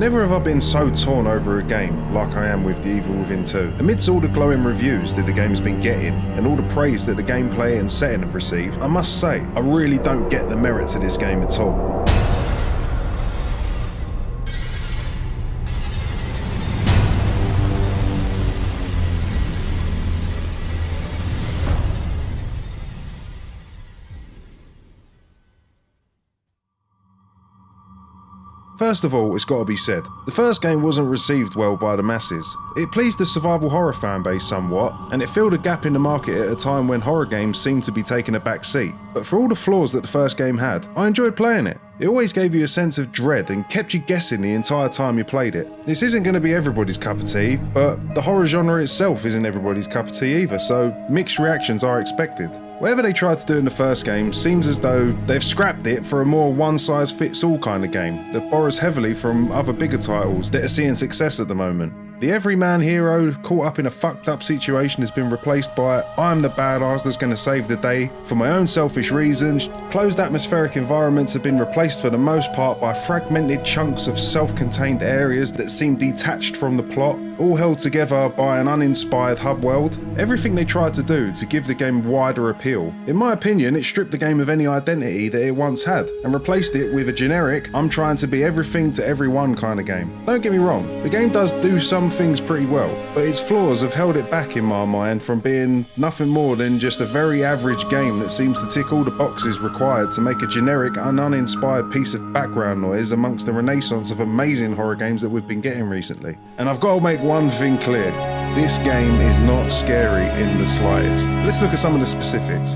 Never have I been so torn over a game like I am with The Evil Within 2. Amidst all the glowing reviews that the game's been getting, and all the praise that the gameplay and setting have received, I must say, I really don't get the merit to this game at all. First of all, it's got to be said, the first game wasn't received well by the masses. It pleased the survival horror fanbase somewhat, and it filled a gap in the market at a time when horror games seemed to be taking a back seat. But for all the flaws that the first game had, I enjoyed playing it. It always gave you a sense of dread and kept you guessing the entire time you played it. This isn't going to be everybody's cup of tea, but the horror genre itself isn't everybody's cup of tea either, so mixed reactions are expected. Whatever they tried to do in the first game seems as though they've scrapped it for a more one-size-fits-all kind of game that borrows heavily from other bigger titles that are seeing success at the moment. The everyman hero caught up in a fucked up situation has been replaced by I'm the badass that's going to save the day for my own selfish reasons. Closed atmospheric environments have been replaced for the most part by fragmented chunks of self-contained areas that seem detached from the plot, all held together by an uninspired hub world. Everything they tried to do to give the game wider appeal, in my opinion, it stripped the game of any identity that it once had and replaced it with a generic I'm trying to be everything to everyone kind of game. Don't get me wrong, the game does do some things pretty well, but its flaws have held it back in my mind from being nothing more than just a very average game that seems to tick all the boxes required to make a generic and uninspired piece of background noise amongst the renaissance of amazing horror games that we've been getting recently. And I've got to make one thing clear, this game is not scary in the slightest. Let's look at some of the specifics.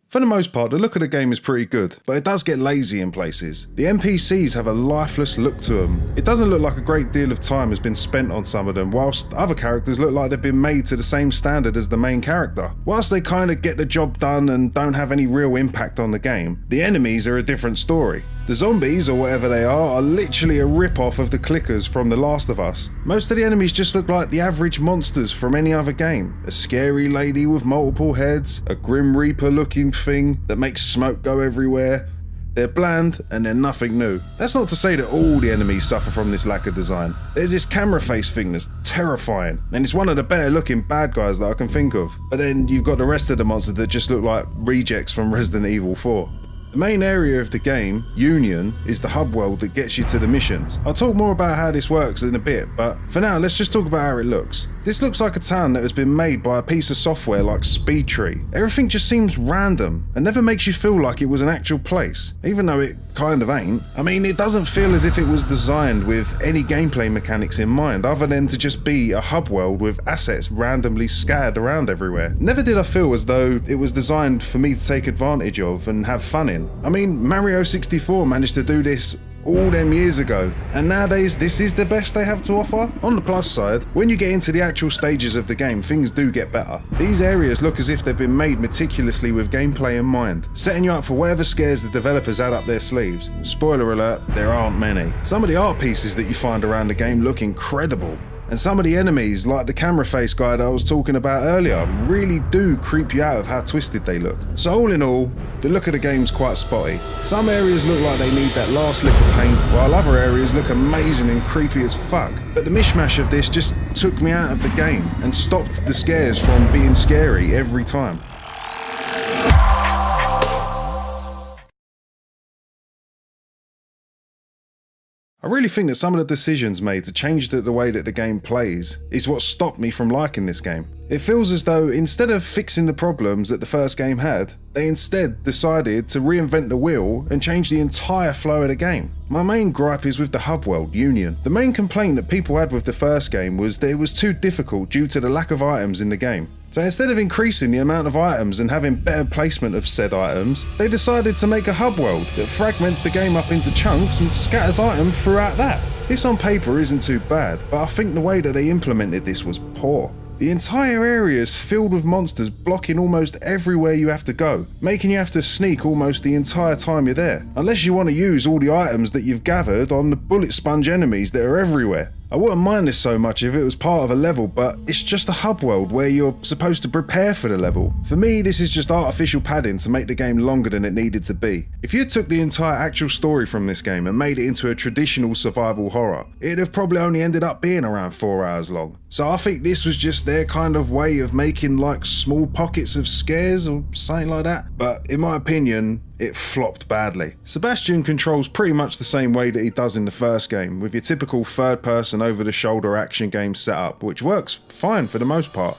For the most part, the look of the game is pretty good, but it does get lazy in places. The NPCs have a lifeless look to them. It doesn't look like a great deal of time has been spent on some of them, whilst other characters look like they've been made to the same standard as the main character. Whilst they kind of get the job done and don't have any real impact on the game, the enemies are a different story. The zombies, or whatever they are literally a rip-off of the clickers from The Last of Us. Most of the enemies just look like the average monsters from any other game. A scary lady with multiple heads, a Grim Reaper looking thing that makes smoke go everywhere. They're bland and they're nothing new. That's not to say that all the enemies suffer from this lack of design. There's this camera face thing that's terrifying, and it's one of the better looking bad guys that I can think of. But then you've got the rest of the monsters that just look like rejects from Resident Evil 4. The main area of the game, Union, is the hub world that gets you to the missions. I'll talk more about how this works in a bit, but for now let's just talk about how it looks. This looks like a town that has been made by a piece of software like SpeedTree. Everything just seems random and never makes you feel like it was an actual place, even though it kind of ain't. I mean, it doesn't feel as if it was designed with any gameplay mechanics in mind other than to just be a hub world with assets randomly scattered around everywhere. Never did I feel as though it was designed for me to take advantage of and have fun in. I mean, Mario 64 managed to do this all them years ago, and nowadays this is the best they have to offer. On the plus side, when you get into the actual stages of the game, things do get better. These areas look as if they've been made meticulously with gameplay in mind, setting you up for whatever scares the developers had up their sleeves. Spoiler alert, there aren't many. Some of the art pieces that you find around the game look incredible. And some of the enemies, like the camera face guy that I was talking about earlier, really do creep you out of how twisted they look. So all in all, the look of the game's quite spotty. Some areas look like they need that last lick of paint, while other areas look amazing and creepy as fuck. But the mishmash of this just took me out of the game and stopped the scares from being scary every time. I really think that some of the decisions made to change the way that the game plays is what stopped me from liking this game. It feels as though instead of fixing the problems that the first game had, they instead decided to reinvent the wheel and change the entire flow of the game. My main gripe is with the hub world, Union. The main complaint that people had with the first game was that it was too difficult due to the lack of items in the game. So instead of increasing the amount of items and having better placement of said items, they decided to make a hub world that fragments the game up into chunks and scatters items throughout that. This on paper isn't too bad, but I think the way that they implemented this was poor. The entire area is filled with monsters blocking almost everywhere you have to go, making you have to sneak almost the entire time you're there, unless you want to use all the items that you've gathered on the bullet sponge enemies that are everywhere. I wouldn't mind this so much if it was part of a level, but it's just a hub world where you're supposed to prepare for the level. For me, this is just artificial padding to make the game longer than it needed to be. If you took the entire actual story from this game and made it into a traditional survival horror, it'd have probably only ended up being around 4 hours long. So I think this was just their kind of way of making like small pockets of scares or something like that. But in my opinion, it flopped badly. Sebastian controls pretty much the same way that he does in the first game, with your typical third-person over-the-shoulder action game setup, which works fine for the most part,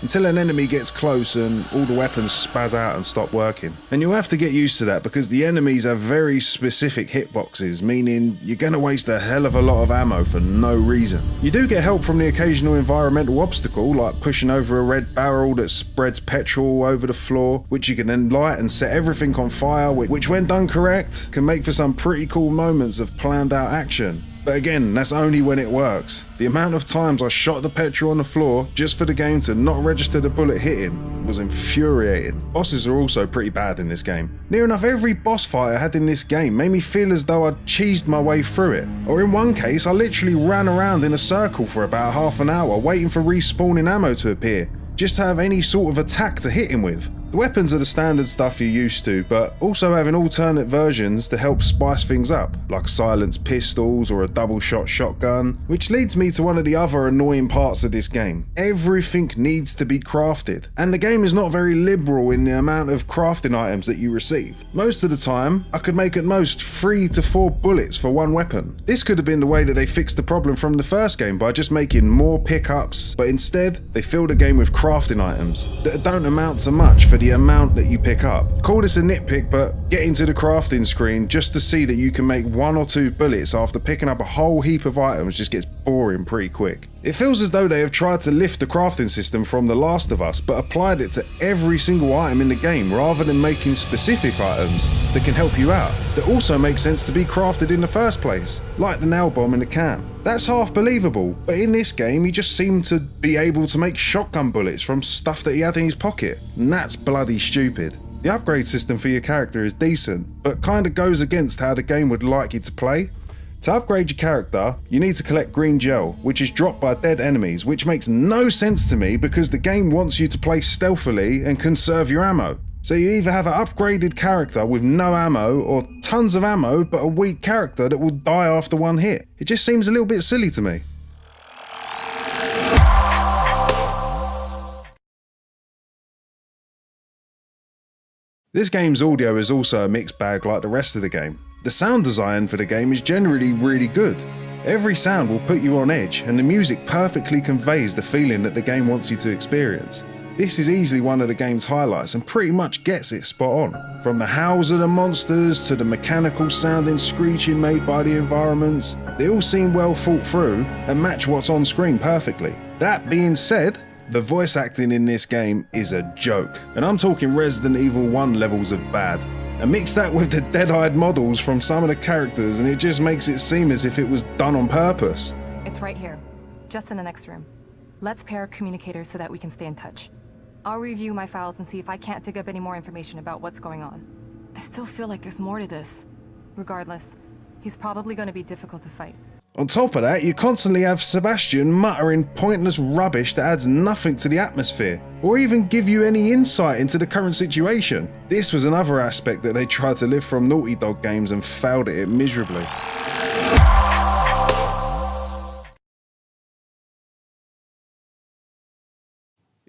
until an enemy gets close and all the weapons spaz out and stop working. And you'll have to get used to that because the enemies have very specific hitboxes, meaning you're going to waste a hell of a lot of ammo for no reason. You do get help from the occasional environmental obstacle, like pushing over a red barrel that spreads petrol over the floor, which you can then light and set everything on fire, which when done correct, can make for some pretty cool moments of planned out action. But again, that's only when it works. The amount of times I shot the petrol on the floor just for the game to not register the bullet hitting was infuriating. Bosses are also pretty bad in this game. Near enough every boss fight I had in this game made me feel as though I'd cheesed my way through it. Or in one case, I literally ran around in a circle for about half an hour waiting for respawning ammo to appear, just to have any sort of attack to hit him with. The weapons are the standard stuff you're used to, but also having alternate versions to help spice things up, like silenced pistols or a double-shot shotgun, which leads me to one of the other annoying parts of this game. Everything needs to be crafted, and the game is not very liberal in the amount of crafting items that you receive. Most of the time, I could make at most 3 to 4 bullets for one weapon. This could have been the way that they fixed the problem from the first game by just making more pickups, but instead, they filled the game with crafting items that don't amount to much for the amount that you pick up. Call this a nitpick, but getting to the crafting screen just to see that you can make 1 or 2 bullets after picking up a whole heap of items just gets boring pretty quick. It feels as though they have tried to lift the crafting system from The Last of Us but applied it to every single item in the game rather than making specific items that can help you out, that also make sense to be crafted in the first place, like the nail bomb in the can. That's half believable, but in this game he just seemed to be able to make shotgun bullets from stuff that he had in his pocket, and that's bloody stupid. The upgrade system for your character is decent, but kinda goes against how the game would like you to play. To upgrade your character, you need to collect green gel, which is dropped by dead enemies, which makes no sense to me because the game wants you to play stealthily and conserve your ammo. So you either have an upgraded character with no ammo, or tons of ammo but a weak character that will die after one hit. It just seems a little bit silly to me. This game's audio is also a mixed bag like the rest of the game. The sound design for the game is generally really good. Every sound will put you on edge, and the music perfectly conveys the feeling that the game wants you to experience. This is easily one of the game's highlights and pretty much gets it spot on. From the howls of the monsters to the mechanical sounding screeching made by the environments, they all seem well thought through and match what's on screen perfectly. That being said, the voice acting in this game is a joke, and I'm talking Resident Evil 1 levels of bad. And mix that with the dead-eyed models from some of the characters and it just makes it seem as if it was done on purpose. It's right here, just in the next room. Let's pair communicators so that we can stay in touch. I'll review my files and see if I can't dig up any more information about what's going on. I still feel like there's more to this. Regardless, he's probably going to be difficult to fight. On top of that, you constantly have Sebastian muttering pointless rubbish that adds nothing to the atmosphere, or even give you any insight into the current situation. This was another aspect that they tried to live from Naughty Dog games and failed at it miserably.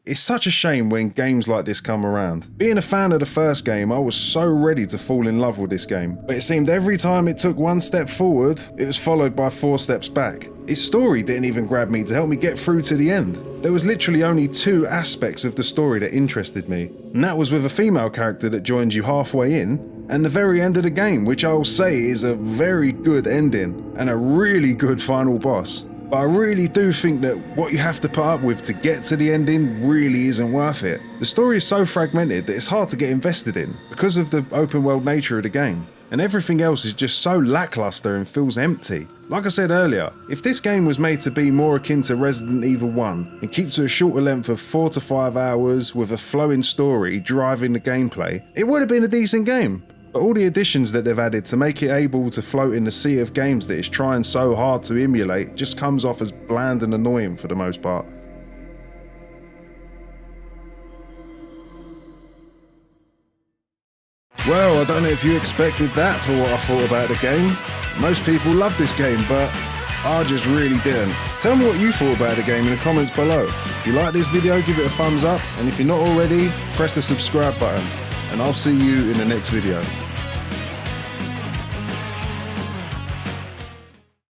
It's such a shame when games like this come around. Being a fan of the first game, I was so ready to fall in love with this game, but it seemed every time it took 1 step forward, it was followed by 4 steps back. Its story didn't even grab me to help me get through to the end. There was literally only 2 aspects of the story that interested me, and that was with a female character that joins you halfway in, and the very end of the game, which I'll say is a very good ending, and a really good final boss. But I really do think that what you have to put up with to get to the ending really isn't worth it. The story is so fragmented that it's hard to get invested in because of the open world nature of the game, and everything else is just so lackluster and feels empty. Like I said earlier, if this game was made to be more akin to Resident Evil 1 and keep to a shorter length of 4 to 5 hours with a flowing story driving the gameplay, it would have been a decent game. But all the additions that they've added to make it able to float in the sea of games that it's trying so hard to emulate just comes off as bland and annoying for the most part. Well, I don't know if you expected that for what I thought about the game. Most people love this game, but I just really didn't. Tell me what you thought about the game in the comments below. If you like this video, give it a thumbs up, and if you're not already, press the subscribe button, and I'll see you in the next video.